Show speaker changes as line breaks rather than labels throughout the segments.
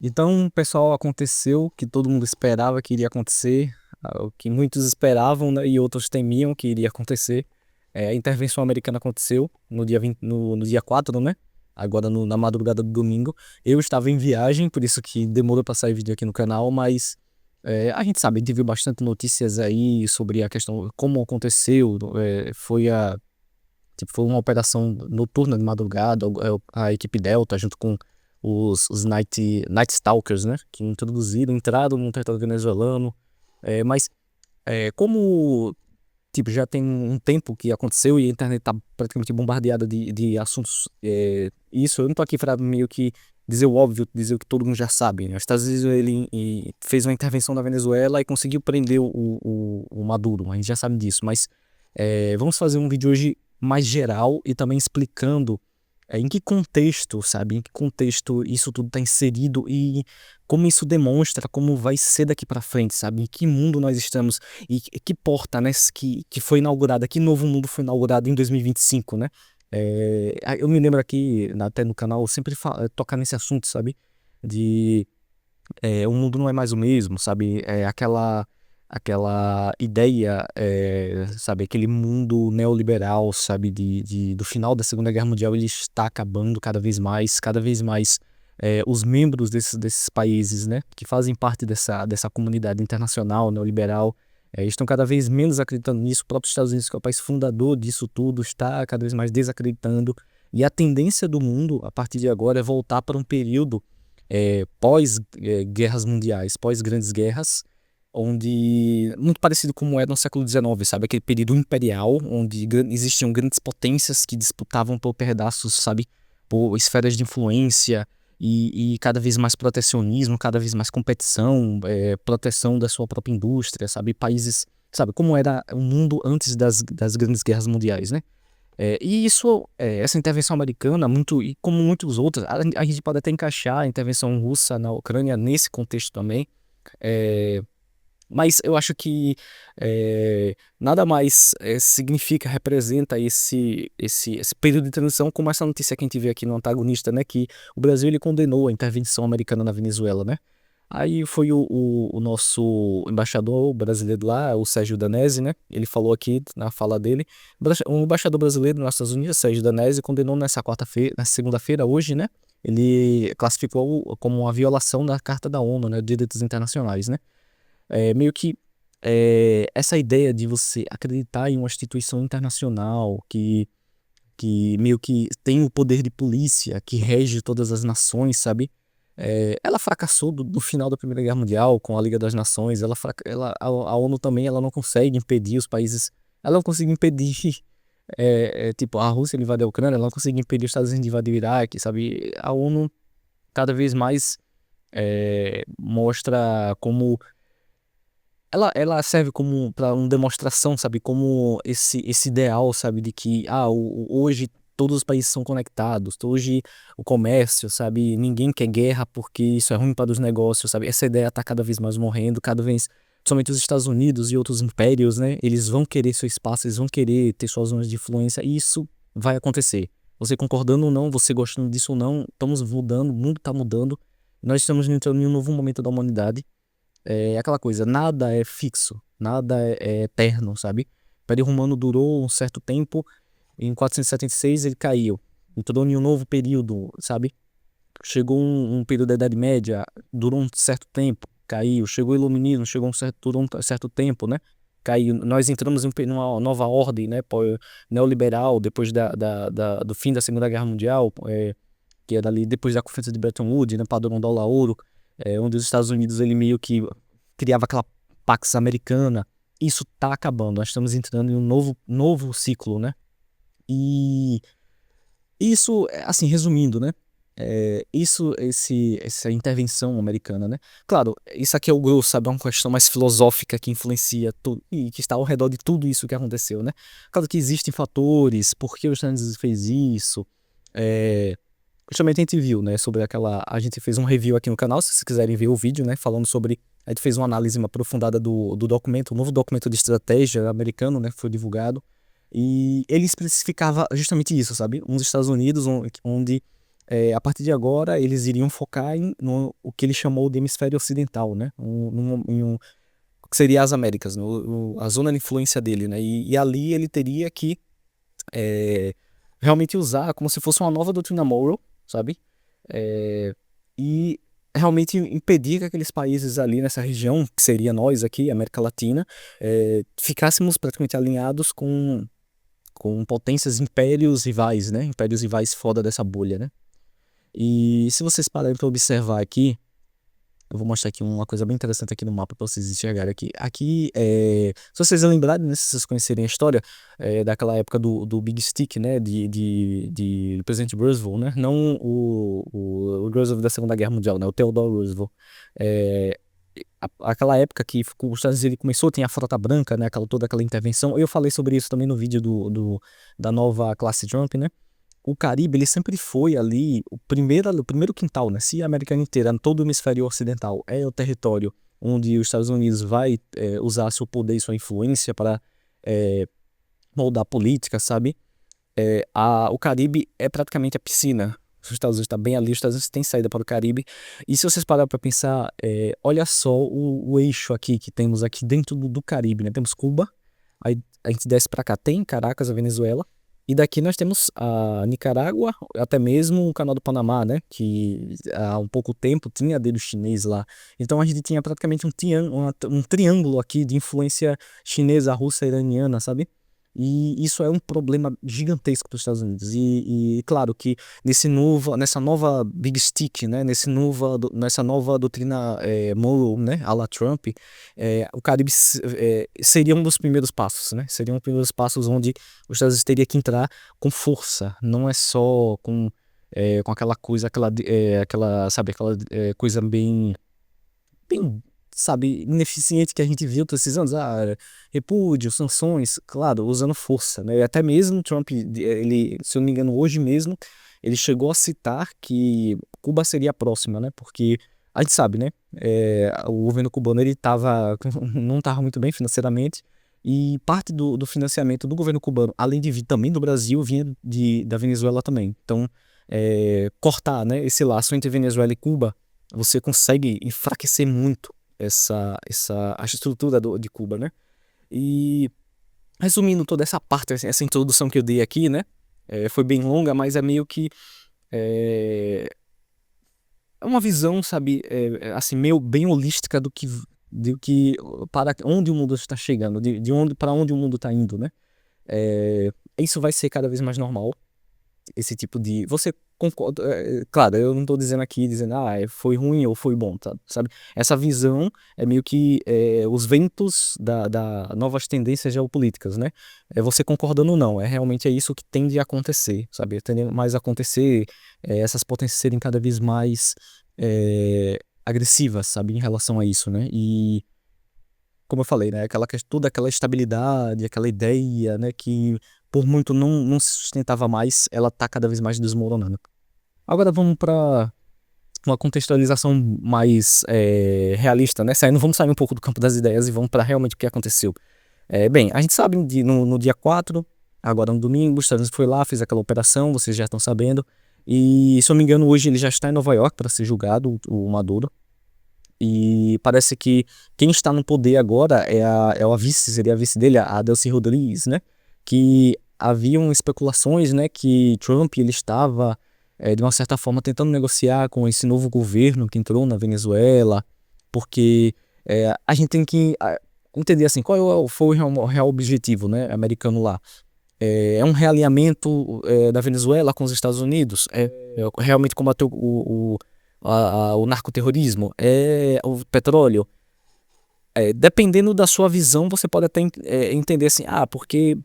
Então, pessoal, aconteceu o que todo mundo esperava que iria acontecer, o que muitos esperavam, né, e outros temiam que iria acontecer. A intervenção americana aconteceu no dia 20, no dia 4, né? Agora na madrugada do domingo. Eu estava em viagem, por isso que demorou para sair vídeo aqui no canal, mas a gente sabe, a gente viu bastante notícias aí sobre a questão, como aconteceu. Foi uma operação noturna de madrugada, a equipe Delta, junto com os Night Stalkers, né? Que entraram no território venezuelano. Mas como já tem um tempo que aconteceu e a internet tá praticamente bombardeada de assuntos. Isso, eu não tô aqui para meio que dizer o óbvio, dizer o que todo mundo já sabe, né? Os Estados Unidos fez uma intervenção na Venezuela e conseguiu prender o Maduro, a gente já sabe disso, mas vamos fazer um vídeo hoje mais geral e também explicando em que contexto, sabe? Em que contexto isso tudo está inserido e como isso demonstra como vai ser daqui para frente, sabe? Em que mundo nós estamos e que porta, né? Que foi inaugurada, que novo mundo foi inaugurado em 2025, né? Eu me lembro aqui, até no canal, eu sempre tocar nesse assunto, sabe? De o mundo não é mais o mesmo, sabe? Aquela ideia, sabe? Aquele mundo neoliberal, sabe? Do final da Segunda Guerra Mundial, ele está acabando cada vez mais. Os membros desses países, né? Que fazem parte dessa comunidade internacional neoliberal, estão cada vez menos acreditando nisso. O próprio Estados Unidos, que é o país fundador disso tudo, está cada vez mais desacreditando. E a tendência do mundo, a partir de agora, é voltar para um período pós guerras mundiais, pós grandes guerras, onde muito parecido como era no século XIX, sabe, aquele período imperial onde existiam grandes potências que disputavam por pedaços, sabe, por esferas de influência e cada vez mais protecionismo, cada vez mais competição, proteção da sua própria indústria, sabe, países, sabe, como era o mundo antes das grandes guerras mundiais, né? E essa intervenção americana, e como muitos outros, a gente pode até encaixar a intervenção russa na Ucrânia nesse contexto também, é, mas eu acho que nada mais representa esse período de transição, como essa notícia que a gente vê aqui no antagonista, né, que o Brasil ele condenou a intervenção americana na Venezuela, né? Aí foi o nosso embaixador brasileiro lá, o Sérgio Danesi, né? Ele falou aqui na fala dele. O embaixador brasileiro nos Estados Unidos, Sérgio Danesi, condenou nessa quarta-feira, na segunda-feira, hoje, né? Ele classificou como uma violação da Carta da ONU, né? De Direitos Internacionais, né? Meio que essa ideia de você acreditar em uma instituição internacional que meio que tem o poder de polícia, que rege todas as nações, sabe? Ela fracassou no final da Primeira Guerra Mundial com a Liga das Nações. A ONU também ela não consegue impedir os países. Ela não consegue impedir, tipo, a Rússia invadir a Ucrânia, ela não consegue impedir os Estados Unidos de invadir o Iraque, sabe? A ONU cada vez mais mostra como ela serve como para uma demonstração, sabe, como esse ideal, sabe, de que hoje todos os países são conectados, hoje o comércio, sabe, ninguém quer guerra porque isso é ruim para os negócios, sabe? Essa ideia tá cada vez mais morrendo, cada vez, somente os Estados Unidos e outros impérios, né, eles vão querer seu espaço, eles vão querer ter suas zonas de influência e isso vai acontecer. Você concordando ou não, você gostando disso ou não, estamos mudando, o mundo tá mudando, nós estamos entrando em um novo momento da humanidade. Aquela coisa, nada é fixo, nada é eterno, sabe? O Império Romano durou um certo tempo, em 476 ele caiu, entrou em um novo período, sabe? Chegou um período da Idade Média, durou um certo tempo, caiu. Chegou o Iluminismo, durou um certo tempo, né? Caiu. Nós entramos numa nova ordem, né? Neoliberal, depois do fim da Segunda Guerra Mundial, que era ali depois da Conferência de Bretton Woods, né? Padrão dólar-ouro, onde os Estados Unidos ele meio que criava aquela Pax Americana. Isso tá acabando. Nós estamos entrando em um novo ciclo, né? E isso, assim, resumindo, né? Essa intervenção americana, né? Claro, isso aqui é o grosso, sabe? É uma questão mais filosófica que influencia tudo e que está ao redor de tudo isso que aconteceu, né? Claro que existem fatores, por que os Estados Unidos fez isso, é, justamente a gente viu, né, sobre aquela. A gente fez um review aqui no canal, se vocês quiserem ver o vídeo, né, falando sobre. A gente fez uma análise aprofundada do documento, o novo documento de estratégia americano, né, que foi divulgado. E ele especificava justamente isso, sabe? Uns Estados Unidos onde a partir de agora eles iriam focar no o que ele chamou de hemisfério ocidental, né? Que seria as Américas, né? A zona de influência dele, né? E ali ele teria que é, realmente usar como se fosse uma nova doutrina Monroe, sabe? É, e realmente impedir que aqueles países ali nessa região, que seria nós aqui, América Latina, ficássemos praticamente alinhados com potências, impérios rivais, né? Impérios rivais fora dessa bolha, né? E se vocês pararem para observar aqui, eu vou mostrar aqui uma coisa bem interessante aqui no mapa para vocês enxergarem aqui. Aqui, se vocês lembrarem, né, se vocês conhecerem a história daquela época do Big Stick, né, do presidente Roosevelt, né, não o Roosevelt da Segunda Guerra Mundial, né, o Theodore Roosevelt. É, aquela época que os Estados Unidos ele começou, tem a Frota Branca, né, toda aquela intervenção. Eu falei sobre isso também no vídeo da nova classe Trump, né? O Caribe, ele sempre foi ali o primeiro quintal, né? Se a América inteira, todo o hemisfério ocidental é o território onde os Estados Unidos vai usar seu poder e sua influência para moldar a política, sabe? O Caribe é praticamente a piscina. Os Estados Unidos está bem ali, os Estados Unidos têm saída para o Caribe. E se vocês pararem para pensar, olha só o eixo aqui que temos aqui dentro do Caribe, né? Temos Cuba, aí a gente desce para cá, tem Caracas, a Venezuela. E daqui nós temos a Nicarágua, até mesmo o Canal do Panamá, né? Que há um pouco tempo tinha dedo chinês lá. Então a gente tinha praticamente um triângulo aqui de influência chinesa, russa, iraniana, sabe? E isso é um problema gigantesco para os Estados Unidos. E claro que nessa nova Big Stick, né? Nessa nova doutrina Monroe, né? A la Trump, o Caribe seria um dos primeiros passos, né? Seria um dos primeiros passos onde os Estados Unidos teria que entrar com força, não é só com aquela coisa, sabe, aquela coisa bem, sabe, ineficiente que a gente viu todos esses anos, repúdio, sanções, claro, usando força, né? Até mesmo Trump, ele, se eu não me engano, hoje mesmo, ele chegou a citar que Cuba seria a próxima, né? Porque a gente sabe, né? O governo cubano ele não estava muito bem financeiramente. E parte do financiamento do governo cubano, além de vir também do Brasil, vinha da Venezuela também. Então, cortar, né, esse laço entre Venezuela e Cuba, você consegue enfraquecer muito a estrutura de Cuba, né? E resumindo toda essa parte, assim, essa introdução que eu dei aqui, né? Foi bem longa, mas é meio que é uma visão, sabe, assim, meio bem holística do que para onde o mundo está chegando, de onde para onde o mundo está indo, né? Isso vai ser cada vez mais normal. Esse tipo de. Você concorda. Claro, eu não tô dizendo aqui, dizendo, foi ruim ou foi bom, tá? Sabe? Essa visão é meio que os ventos da novas tendências geopolíticas, né? Você concordando ou não, realmente isso que tende a acontecer, sabe? Tende mais a acontecer, essas potências serem cada vez mais agressivas, sabe? Em relação a isso, né? E como eu falei, né, toda aquela estabilidade, aquela ideia, né, que por muito não se sustentava mais, ela tá cada vez mais desmoronando. Agora vamos para uma contextualização mais realista, né? Vamos sair um pouco do campo das ideias e vamos para realmente o que aconteceu. Bem, a gente sabe no dia 4, agora no domingo, o Estados Unidos foi lá, fez aquela operação, vocês já estão sabendo. E se eu não me engano, hoje ele já está em Nova York para ser julgado, o Maduro. E parece que quem está no poder agora seria a vice dele, a Delcy Rodrigues, né? Que haviam especulações, né, que Trump ele estava, de uma certa forma, tentando negociar com esse novo governo que entrou na Venezuela, porque a gente tem que entender assim, foi o real objetivo, né, americano lá. É um realinhamento da Venezuela com os Estados Unidos, realmente combater o narcoterrorismo, o petróleo. Dependendo da sua visão, você pode até entender assim, porque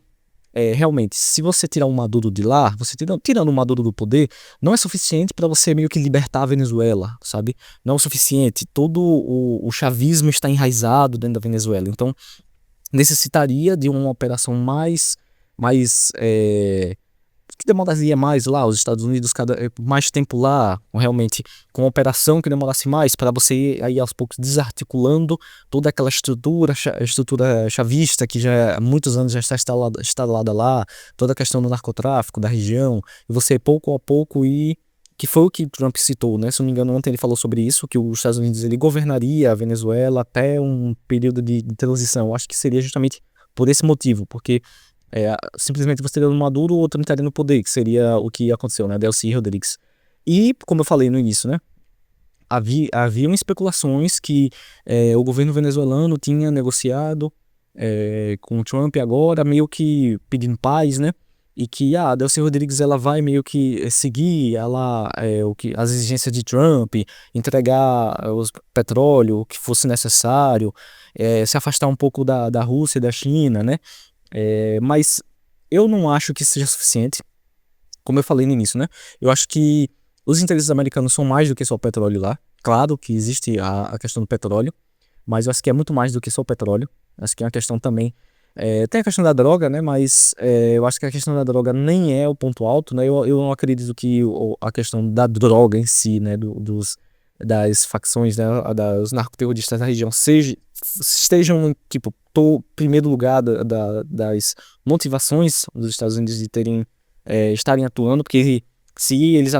realmente, se você tirar o Maduro de lá, você tirando o Maduro do poder, não é suficiente para você meio que libertar a Venezuela, sabe? Não é o suficiente. Todo o chavismo está enraizado dentro da Venezuela. Então, necessitaria de uma operação mais que demoraria mais lá, os Estados Unidos mais tempo lá, realmente com uma operação que demorasse mais para você ir aí aos poucos desarticulando toda aquela estrutura chavista que já há muitos anos já está instalada lá, toda a questão do narcotráfico da região, e você pouco a pouco ir que foi o que Trump citou, né? Se eu não me engano, ontem ele falou sobre isso, que os Estados Unidos ele governaria a Venezuela até um período de transição. Eu acho que seria justamente por esse motivo, porque simplesmente você teria um Maduro, o outro estaria no poder, que seria o que aconteceu, né? Delcy Rodrigues. E, como eu falei no início, né? Haviam especulações que o governo venezuelano tinha negociado com o Trump agora, meio que pedindo paz, né? E que a Delcy Rodrigues ela vai meio que seguir as exigências de Trump, entregar os petróleo, o que fosse necessário, se afastar um pouco da Rússia e da China, né? Mas eu não acho que seja suficiente, como eu falei no início, né? Eu acho que os interesses americanos são mais do que só o petróleo lá. Claro que existe a questão do petróleo, mas eu acho que é muito mais do que só o petróleo. Acho que é uma questão também. Tem a questão da droga, né? Mas eu acho que a questão da droga nem é o ponto alto, né? Eu não acredito que a questão da droga em si, né? Das facções, né? Das narcoterroristas da região estejam, tipo, primeiro lugar das motivações dos Estados Unidos de estarem atuando, porque se eles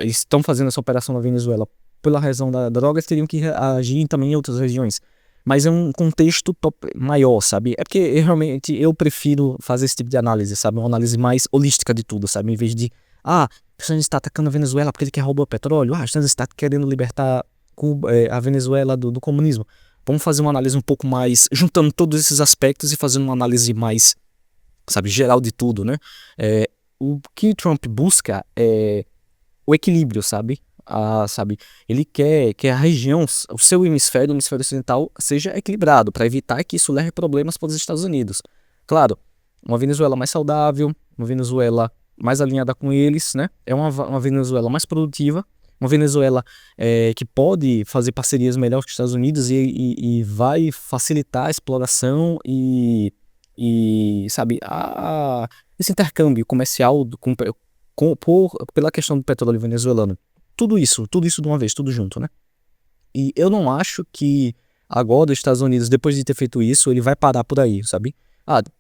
eles estão fazendo essa operação na Venezuela pela razão da droga, eles teriam que agir também em outras regiões. Mas é um contexto maior, sabe? É porque realmente eu prefiro fazer esse tipo de análise, sabe? Uma análise mais holística de tudo, sabe? Em vez de, os Estados Unidos está atacando a Venezuela porque ele quer roubar petróleo. Os Estados Unidos está querendo libertar a Venezuela do comunismo. Vamos fazer uma análise um pouco mais, juntando todos esses aspectos e fazendo uma análise mais, sabe, geral de tudo, né? O que Trump busca é o equilíbrio, sabe? Sabe, ele quer que a região, o seu hemisfério, o hemisfério ocidental, seja equilibrado, para evitar que isso leve problemas para os Estados Unidos. Claro, uma Venezuela mais saudável, uma Venezuela mais alinhada com eles, né? É uma Venezuela mais produtiva, uma Venezuela que pode fazer parcerias melhores com os Estados Unidos e vai facilitar a exploração sabe, esse intercâmbio comercial pela questão do petróleo venezuelano. Tudo isso de uma vez, tudo junto, né? E eu não acho que agora os Estados Unidos, depois de ter feito isso, ele vai parar por aí, sabe?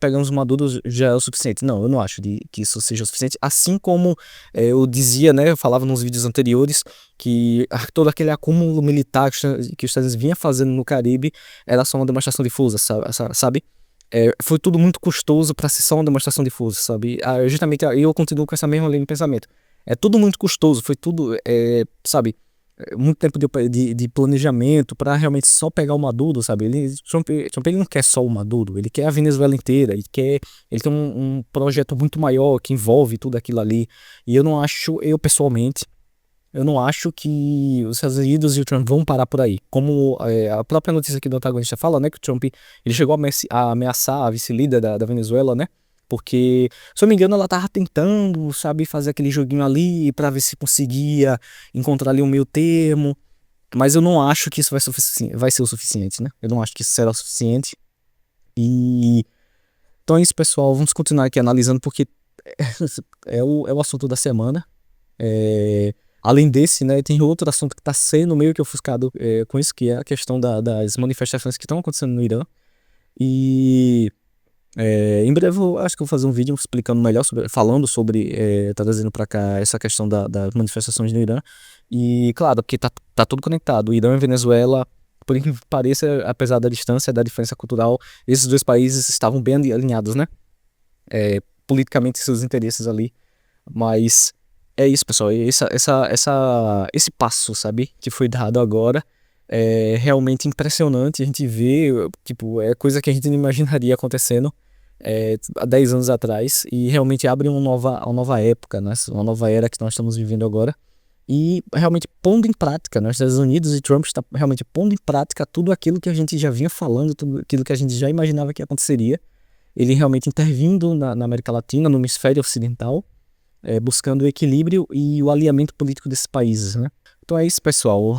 Pegamos Maduro já é o suficiente. Não, eu não acho que isso seja o suficiente. Assim como eu dizia, né? Eu falava nos vídeos anteriores que todo aquele acúmulo militar que os Estados Unidos vinha fazendo no Caribe era só uma demonstração de força, sabe? Foi tudo muito custoso para ser só uma demonstração de força, sabe? Justamente eu continuo com essa mesma linha de pensamento. É tudo muito custoso, foi tudo, sabe, muito tempo de planejamento para realmente só pegar o Maduro, sabe? Trump ele não quer só o Maduro, ele quer a Venezuela inteira, ele tem um projeto muito maior que envolve tudo aquilo ali. E eu pessoalmente, eu não acho que os Estados Unidos e o Trump vão parar por aí. Como a própria notícia aqui do antagonista fala, né, que o Trump ele chegou a ameaçar a vice-líder da Venezuela, né? Porque, se eu não me engano, ela tava tentando, sabe, fazer aquele joguinho ali pra ver se conseguia encontrar ali um meio termo. Mas eu não acho que isso vai ser o suficiente, né? Eu não acho que isso será o suficiente. E então é isso, pessoal. Vamos continuar aqui analisando porque é o assunto da semana. Além desse, né, tem outro assunto que está sendo meio que ofuscado com isso, que é a questão das manifestações que estão acontecendo no Irã. E em breve eu acho que eu vou fazer um vídeo explicando melhor, falando sobre, trazendo para cá essa questão das manifestações no Irã. E claro, porque tá tudo conectado. O Irã e Venezuela, por incrível que pareça, apesar da distância, da diferença cultural, esses dois países estavam bem alinhados, né? Politicamente, seus interesses ali. Mas é isso, pessoal. Esse passo, sabe, que foi dado agora é realmente impressionante. A gente vê, tipo, é coisa que a gente não imaginaria acontecendo há 10 anos atrás. E realmente abre uma nova época, né? Uma nova era que nós estamos vivendo agora. E realmente pondo em prática, né? Os Estados Unidos e Trump está realmente pondo em prática tudo aquilo que a gente já vinha falando, tudo aquilo que a gente já imaginava que aconteceria. Ele realmente intervindo na América Latina, no hemisfério ocidental, buscando o equilíbrio e o alinhamento político desses países, né? Então é isso, pessoal.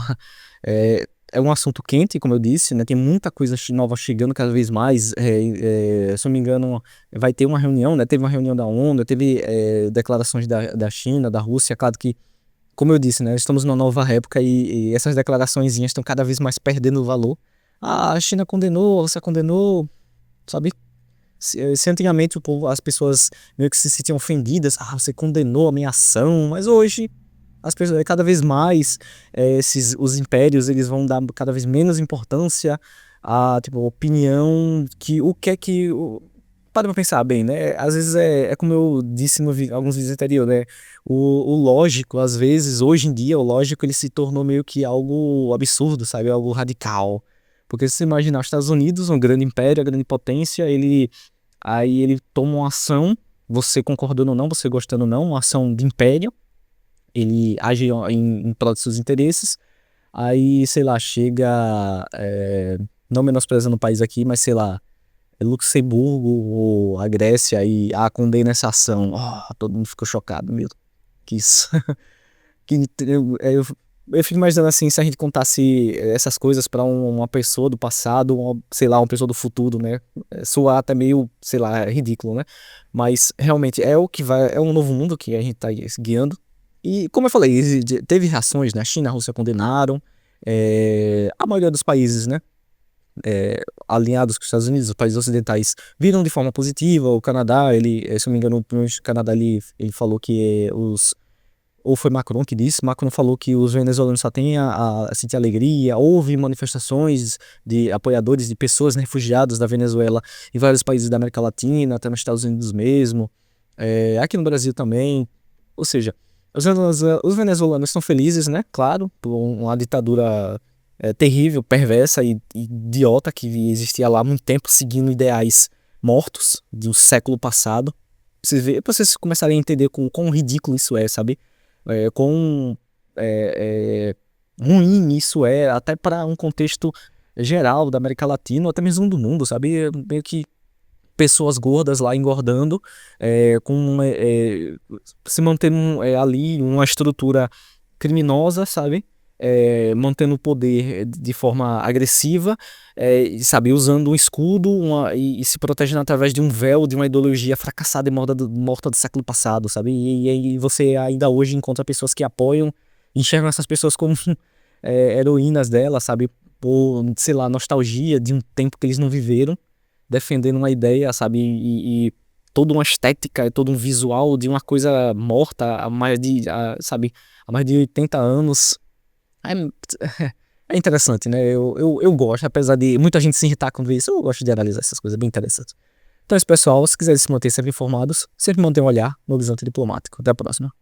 É um assunto quente, como eu disse, né? Tem muita coisa nova chegando cada vez mais. Se não me engano, vai ter uma reunião, né? Teve uma reunião da ONU, teve declarações da China, da Rússia. Claro que, como eu disse, né? Estamos numa nova época e essas declarações estão cada vez mais perdendo valor. A China condenou, a Rússia condenou, sabe? Se antigamente as pessoas meio que se sentiam ofendidas, você condenou a minha ação, mas hoje as pessoas, cada vez mais, os impérios, eles vão dar cada vez menos importância à, tipo, opinião que o que é que para pra pensar bem, né? Às vezes é como eu disse no alguns vídeos anteriores, né? O lógico, às vezes, hoje em dia, o lógico ele se tornou meio que algo absurdo, sabe? Algo radical. Porque se você imaginar os Estados Unidos, um grande império, uma grande potência, aí ele toma uma ação, você concordando ou não, você gostando ou não, uma ação de império, ele age em prol de seus interesses, aí, sei lá, chega, não menosprezando o país aqui, mas sei lá, Luxemburgo ou a Grécia e condena essa ação. Todo mundo ficou chocado, meu. Que isso. Que, eu fico imaginando assim, se a gente contasse essas coisas pra uma pessoa do passado, sei lá, uma pessoa do futuro, né? Soar até meio, sei lá, ridículo, né? Mas realmente é o que vai, é um novo mundo que a gente tá guiando. E como eu falei, teve reações, né? A China e a Rússia condenaram, a maioria dos países, né? Alinhados com os Estados Unidos, os países ocidentais viram de forma positiva. O Canadá, se eu não me engano, o Canadá ele falou que ou foi Macron que disse, Macron falou que os venezuelanos só têm a sentir alegria. Houve manifestações de apoiadores de pessoas, né, refugiados da Venezuela em vários países da América Latina, até nos Estados Unidos mesmo, aqui no Brasil também. Ou seja, os venezuelanos estão felizes, né, claro, por uma ditadura terrível, perversa e idiota que existia lá há muito tempo, seguindo ideais mortos do século passado. Vocês começarem a entender com quão ridículo isso é, sabe? Quão ruim isso é, até para um contexto geral da América Latina, ou até mesmo do mundo, sabe? Meio que pessoas gordas lá engordando, se mantendo ali uma estrutura criminosa, sabe? Mantendo o poder de forma agressiva, sabe? Usando um escudo e se protegendo através de um véu, de uma ideologia fracassada e morta do século passado, sabe? E aí você ainda hoje encontra pessoas que apoiam, enxergam essas pessoas como heroínas dela, sabe? Por, sei lá, nostalgia de um tempo que eles não viveram, defendendo uma ideia, sabe? E toda uma estética, todo um visual de uma coisa morta sabe? Há mais de 80 anos. É, é interessante, né? Eu gosto, apesar de muita gente se irritar com isso, eu gosto de analisar essas coisas, é bem interessante. Então é isso, pessoal. Se quiserem se manter sempre informados, sempre mantenham um olhar no horizonte diplomático. Até a próxima.